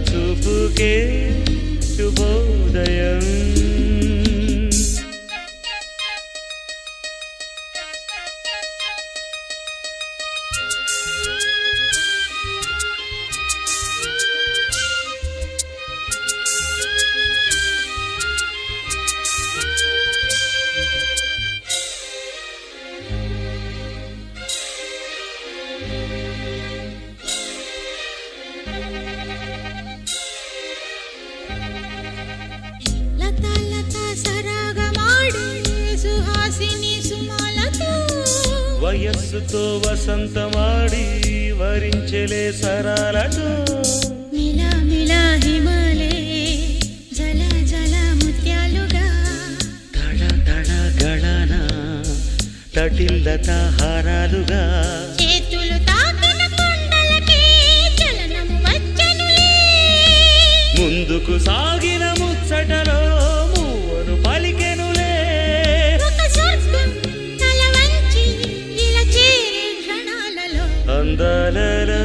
చూపుకే శుభోదయం వయస్సుతో వసంతమాడి వరించెలే సరాలతో మిలా మిలా హిమాలే జల జల ముత్యాలుగా తడ తడ గళన తటిల్లత హారాలుగా చేతులు తాకిన కొండలకే చలనము వచ్చెనులే ముందుకు సాగిన ముచ్చటలో మూవను పలికెనులే అందాలలో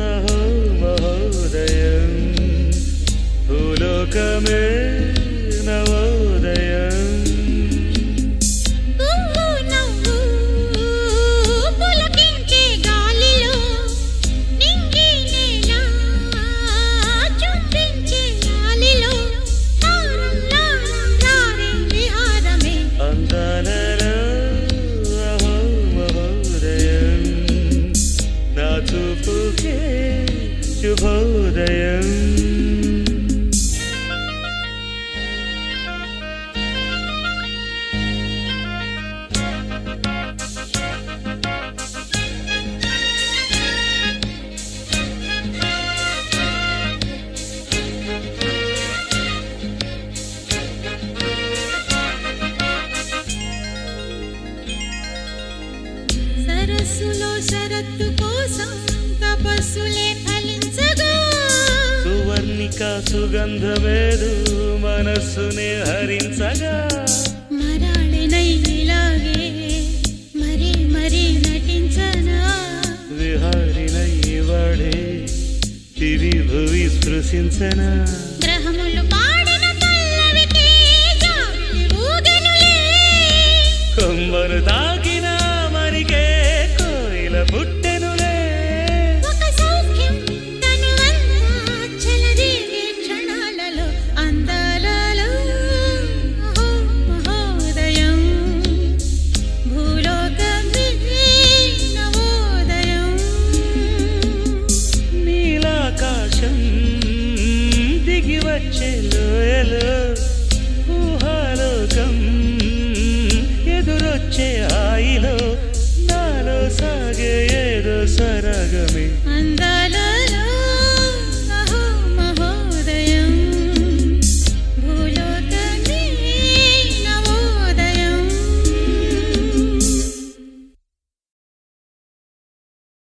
అహో మహోదయం భూలోకమే నవోదయం పులకించే గాలిలో నింగి నేల చుంబించే గాలిలో తారల్లా రారే విహారమే అందాలలో అహో మహోదయం నా చూపుకే శుభోదయం సరస్సులో శరత్తు కోసం తపస్సులే ఫలించగా సువర్ణిక సుగంధమేదు మనస్సునే హరించగా మరాళినై ఇలాగే మరీ మరీ నటించనా విహారినై వాడే తిరి భువి స్పృశించనా గ్రహములు పాడిన పల్లవికి జాబిలి ఊగెనులే కొమ్మను తాకిన మరికే కోయిల పుట్టెనులే ఒక సౌఖ్యం తనువన్నా చెలరేగే క్షణాలలో అందాలలో అహో మహోదయం భూలోకమే నవోదయం నీలాకాశం దిగి వచ్చే లోయలో ఊహాలోకం ఎదురొచ్చే